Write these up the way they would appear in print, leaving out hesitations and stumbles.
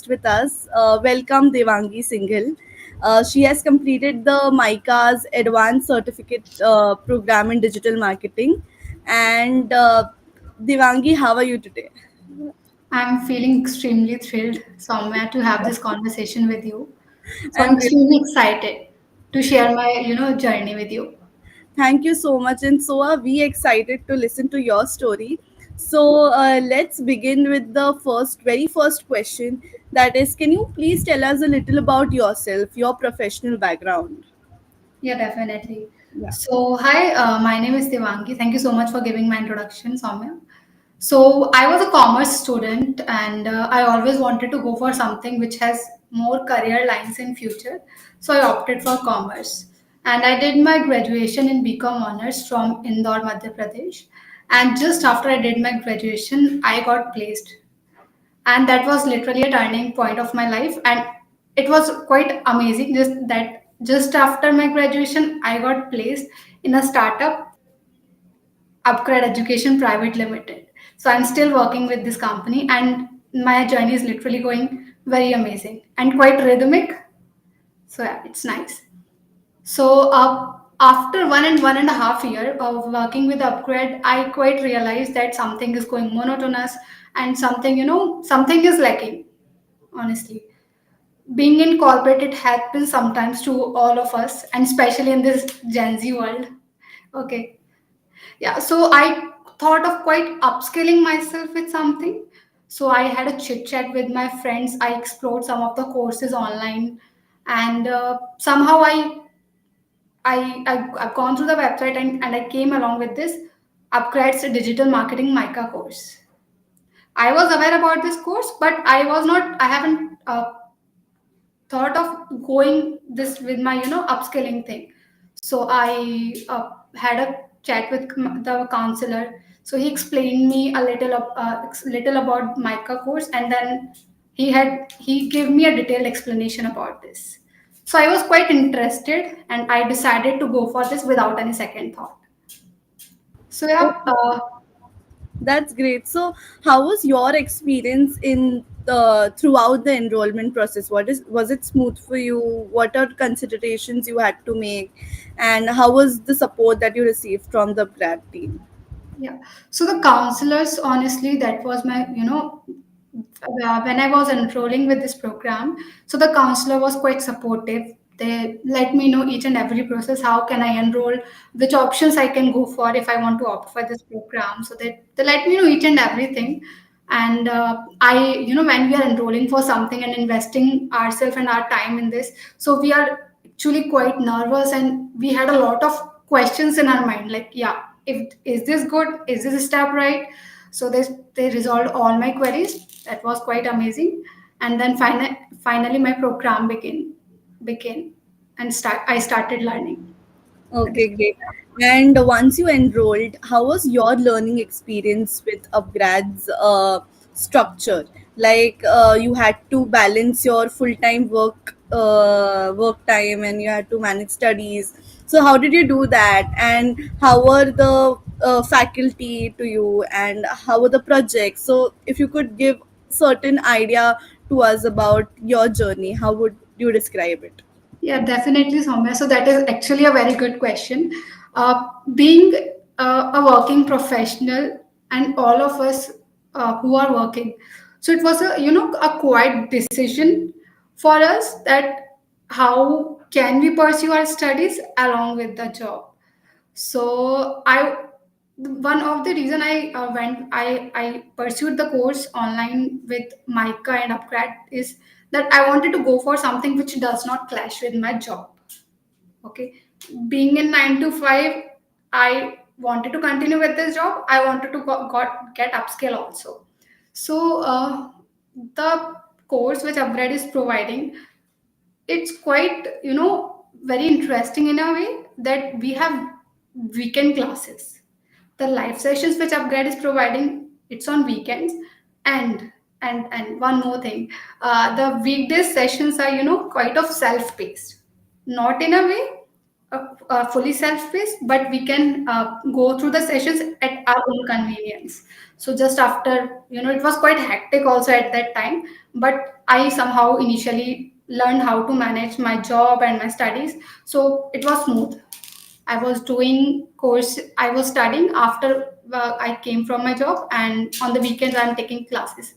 guest with us. Welcome Devangi Singhal. She has completed the MICA's Advanced Certificate program in digital marketing. And Devangi, how are you today? I'm feeling extremely thrilled, Soumya, to have this conversation with you. So I'm I'm very extremely excited to share my, journey with you. Thank you so much, and so are we excited to listen to your story. So let's begin with the very first question. That is, can you please tell us a little about yourself, your professional background? Yeah, definitely. Yeah. So, hi, my name is Devangi. Thank you so much for giving my introduction, Soumya. So, I was a commerce student and I always wanted to go for something which has more career lines in future. So, I opted for commerce. And I did my graduation in BCom honors from Indore, Madhya Pradesh. And just after I did my graduation, I got placed, and that was literally a turning point of my life, and it was quite amazing just after my graduation I got placed in a startup, upgrad education private limited. So I'm still working with this company, and my journey is literally going very amazing and quite rhythmic. So yeah, it's nice. So after 1.5 year of working with upgrad, I quite realized that something is going monotonous, and something is lacking, honestly. Being in corporate, it happens sometimes to all of us, and especially in this Gen Z world. Okay. Yeah. So I thought of quite upskilling myself with something. So I had a chit chat with my friends. I explored some of the courses online, and somehow I've gone through the website, and I came along with this upgrades digital marketing MICA course. I was aware about this course, but I haven't thought of going this with my upskilling thing. So I had a chat with the counselor. So he explained me little about MICA course, and then he gave me a detailed explanation about this. So I was quite interested, and I decided to go for this without any second thought. So yeah, Okay. That's great. So, how was your experience in the throughout the enrollment process? Was it smooth for you? What are considerations you had to make, and how was the support that you received from the grad team? yeah. So the counselors, honestly, that was my, when I was enrolling with this program, so the counselor was quite supportive. They let me know each and every process. How can I enroll? Which options I can go for if I want to opt for this program? So they let me know each and everything. And when we are enrolling for something and investing ourselves and our time in this, so we are actually quite nervous, and we had a lot of questions in our mind. Like, yeah, if is this good? Is this step right? So they resolved all my queries. That was quite amazing. And then finally my program began, and I started learning at this Okay, great. program. And once you enrolled, how was your learning experience with upgrad's structure? Like you had to balance your full-time work time, and you had to manage studies. So how did you do that? And how were the faculty to you? And how were the projects? So if you could give certain idea to us about your journey, how would you describe it? Yeah, definitely, Soumya. So that is actually a very good question. Being a working professional, and all of us who are working, so it was a quiet decision for us that how can we pursue our studies along with the job. So I one of the reason I pursued the course online with MICA and upgrad is that I wanted to go for something which does not clash with my job. Okay, being in 9 to 5, I wanted to continue with this job. I wanted to get upskill also. So the course which upgrad is providing, it's quite very interesting in a way that we have weekend classes. The live sessions which upgrade is providing, it's on weekends. And one more thing, the weekday sessions are quite of self-paced, not in a way fully self-paced, but we can go through the sessions at our own convenience. So just after, it was quite hectic also at that time, but I somehow initially learned how to manage my job and my studies, so it was smooth. I was doing course, I was studying after I came from my job, and on the weekends I'm taking classes.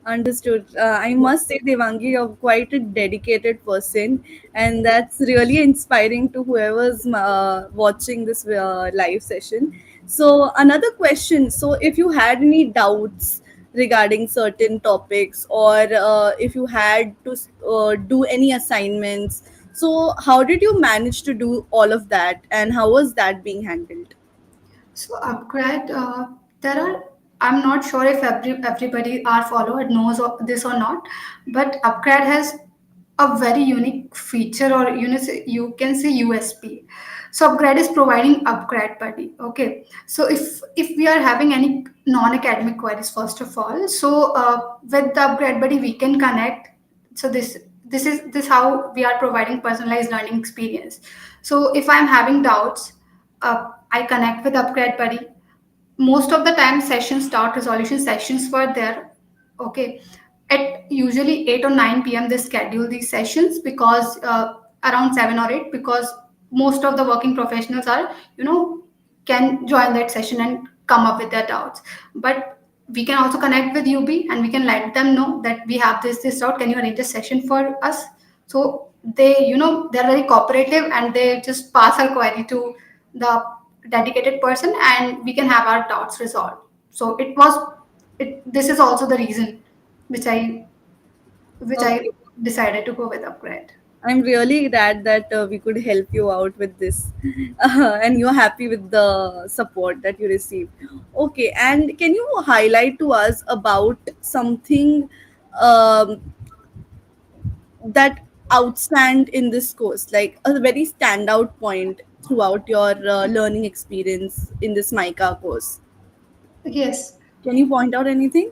Understood. I must say, Devangi, you're quite a dedicated person, and that's really inspiring to whoever's watching this live session. So, another question. So, if you had any doubts regarding certain topics, or if you had to do any assignments, so how did you manage to do all of that, and how was that being handled? So upgrade, there are. I'm not sure if everybody our follower knows this or not, but upgrade has a very unique feature, or you can say USP. So upgrade is providing upgrade buddy. Okay, so if we are having any non-academic queries, first of all, so with the upgrade buddy we can connect. So this how we are providing personalized learning experience. So if I'm having doubts, I connect with upgrade buddy. Most of the time sessions start, resolution sessions were there. Okay, at usually 8 or 9 p.m they schedule these sessions, because around 7 or 8, because most of the working professionals are, can join that session and come up with their doubts. But we can also connect with UB and we can let them know that we have this doubt, can you arrange a session for us? So they, they're very cooperative, and they just pass our query to the dedicated person, and we can have our doubts resolved. So this is also the reason which I Okay. decided to go with upgrade. I'm really glad that we could help you out with this, and you're happy with the support that you received. Okay, and can you highlight to us about something um, that outstand in this course, like a very standout point throughout your learning experience in this MICA course? Yes. Can you point out anything?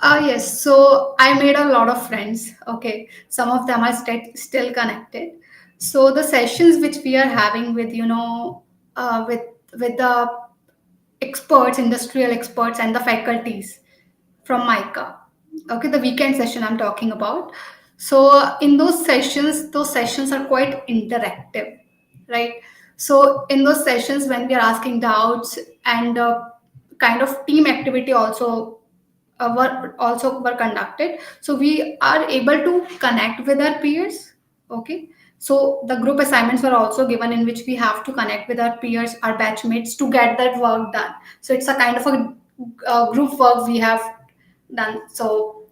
Yes. So I made a lot of friends. Okay. Some of them are still connected. So the sessions which we are having with, with the experts, industrial experts, and the faculties from MICA. Okay, the weekend session I'm talking about. So in those sessions are quite interactive, right? So in those sessions, when we are asking doubts, and kind of team activity were conducted, so we are able to connect with our peers. Okay, so the group assignments were also given, in which we have to connect with our peers, our batchmates, to get that work done. So it's a kind of a group work we have done. So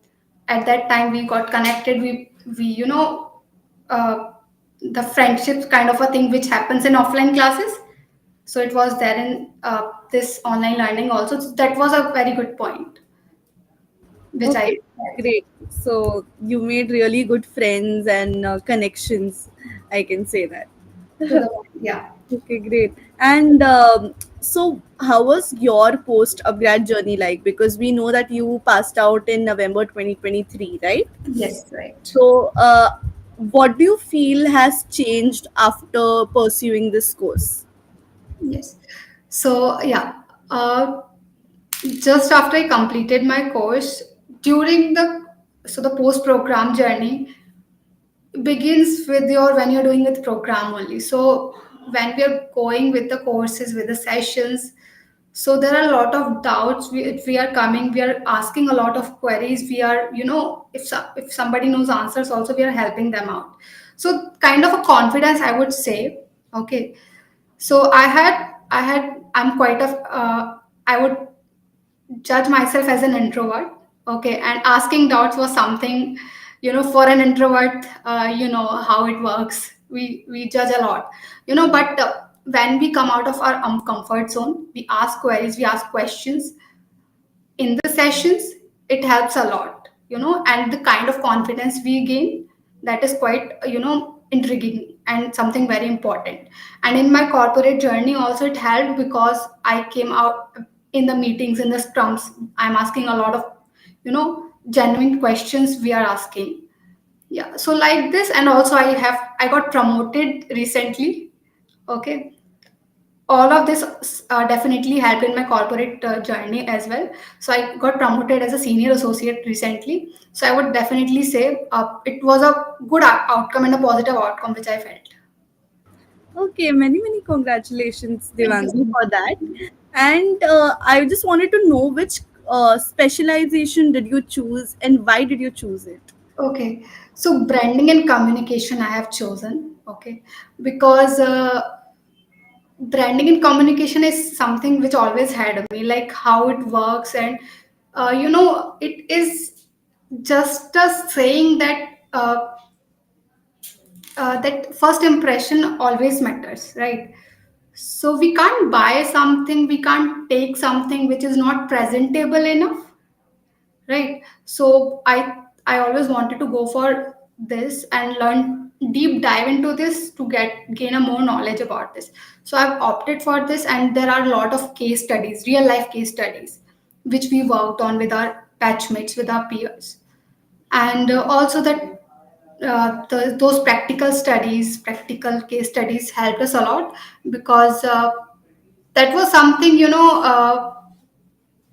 at that time we got connected. We uh, the friendships kind of a thing which happens in offline classes, so it was there in this online learning also. So that was a very good point which I Okay, great. So you made really good friends and connections, I can say that. to the yeah. Okay, great. And so, how was your post upgrad journey like? Because we know that you passed out in November 2023, right? Yes, right. So, what do you feel has changed after pursuing this course? Yes. So yeah, just after I completed my course, during the post program journey begins with your when you're doing with program only. So when we are going with the courses, with the sessions, so there are a lot of doubts. If we are coming, we are asking a lot of queries. We are, if somebody knows answers also, we are helping them out. So kind of a confidence, I would say. Okay, so I'm quite a I would judge myself as an introvert. Okay, and asking doubts was something, for an introvert, how it works. We judge a lot, but when we come out of our comfort zone, we ask queries, we ask questions in the sessions. It helps a lot, and the kind of confidence we gain, that is quite, intriguing and something very important. And in my corporate journey also it helped, because I came out in the meetings, in the scrums, I'm asking a lot of, genuine questions we are asking. Yeah, so like this. And also I got promoted recently. Okay, All of this definitely helped in my corporate journey as well. So I got promoted as a senior associate recently. So I would definitely say it was a good outcome and a positive outcome which I felt. Okay, many, many congratulations, Thank you so Devangi, for much. that. And I just wanted to know which specialization did you choose and why did you choose it? Okay, so branding and communication I have chosen. Okay, because branding and communication is something which always had me, like how it works, and it is just a saying that that first impression always matters, right? So we can't buy something, we can't take something which is not presentable enough, right? So I always wanted to go for this and learn deep dive into this to gain a more knowledge about this. So I've opted for this, and there are a lot of case studies, real life case studies, which we worked on with our batchmates, with our peers. And also that those practical case studies helped us a lot, because that was something,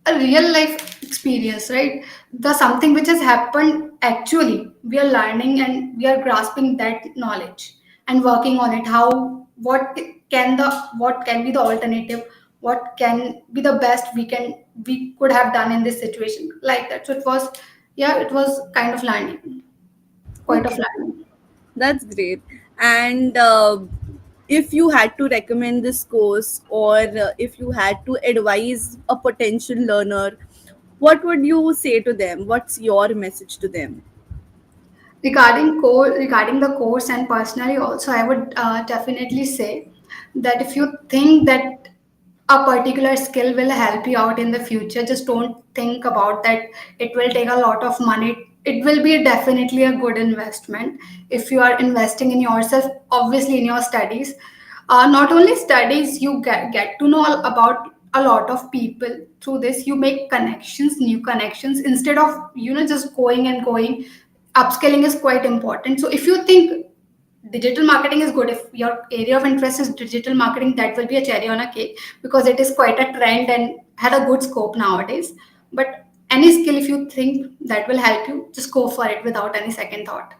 a real life experience, right? The something which has happened actually, we are learning and we are grasping that knowledge and working on it. How, what can be the alternative, what can be the best we could have done in this situation, like that. So it was, yeah, it was kind of learning, quite of Okay, learning. that's great. And if you had to recommend this course or if you had to advise a potential learner, what would you say to them? What's your message to them? Regarding the course and personally also, I would definitely say that if you think that a particular skill will help you out in the future, just don't think about that it will take a lot of money. It will be definitely a good investment if you are investing in yourself, obviously in your studies. Not only studies, you get to know about a lot of people through this. You make connections, new connections, instead of just going and going. Upskilling is quite important. So if you think digital marketing is good, if your area of interest is digital marketing, that will be a cherry on a cake, because it is quite a trend and had a good scope nowadays. But any skill, if you think that will help you, just go for it without any second thought.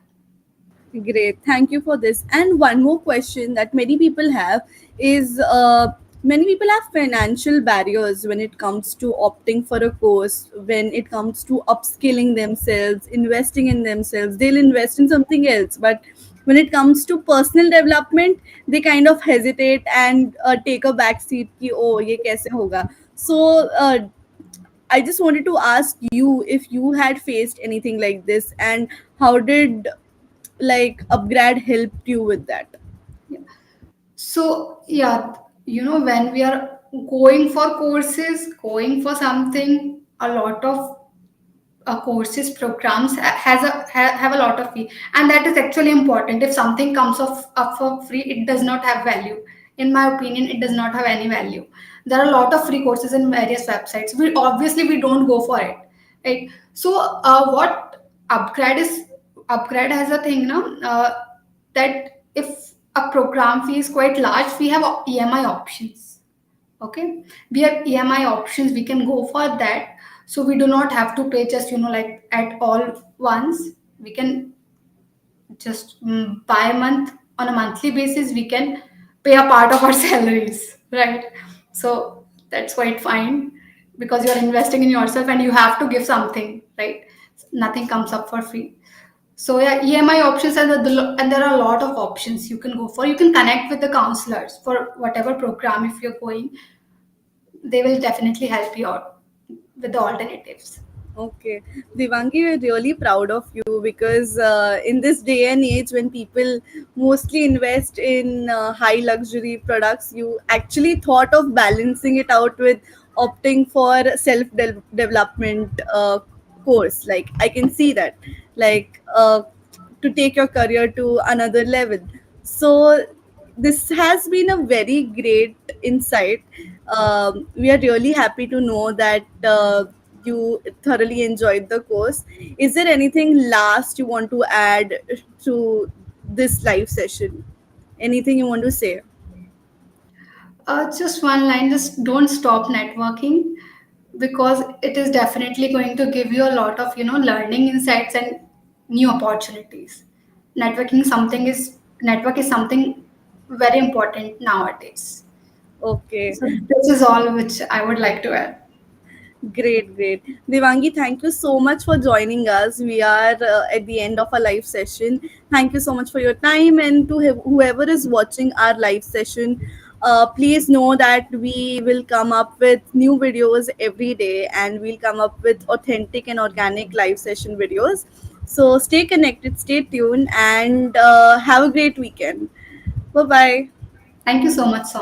Great. Thank you for this. And one more question that many people have is many people have financial barriers when it comes to opting for a course, when it comes to upskilling themselves, investing in themselves. They'll invest in something else. But when it comes to personal development, they kind of hesitate and take a back seat ki, oh, ye kaise hoga? So, I just wanted to ask you if you had faced anything like this and how did like upgrad helped you with that. Yeah. So yeah, when we are going for courses, going for something, a lot of courses programs have a lot of fee, and that is actually important. If something comes up for free, it does not have value. In my opinion, it does not have any value. There are a lot of free courses in various websites. We don't go for it, right? So what upgrade has a thing now, that if a program fee is quite large, we have EMI options. Okay, we have EMI options, we can go for that. So we do not have to pay just like at all once. We can just by a month, on a monthly basis, we can pay a part of our salaries, right? So that's quite fine, because you're investing in yourself and you have to give something, right? Nothing comes up for free. So yeah, EMI options, and there are a lot of options you can go for. You can connect with the counselors for whatever program. If you're going, they will definitely help you out with the alternatives. Okay, Devangi, we're really proud of you because in this day and age when people mostly invest in high luxury products, you actually thought of balancing it out with opting for self development course. Like I can see that, like to take your career to another level. So this has been a very great insight. We are really happy to know that you thoroughly enjoyed the course. Is there anything last you want to add to this live session? Anything you want to say? Just one line, just don't stop networking because it is definitely going to give you a lot of, learning insights and new opportunities. Network is something very important nowadays. Okay. So this is all which I would like to add. Great, great. Devangi, thank you so much for joining us. We are at the end of our live session. Thank you so much for your time. And to whoever is watching our live session, please know that we will come up with new videos every day and we'll come up with authentic and organic live session videos. So stay connected, stay tuned, and have a great weekend. Bye bye. Thank you so much, Soumya.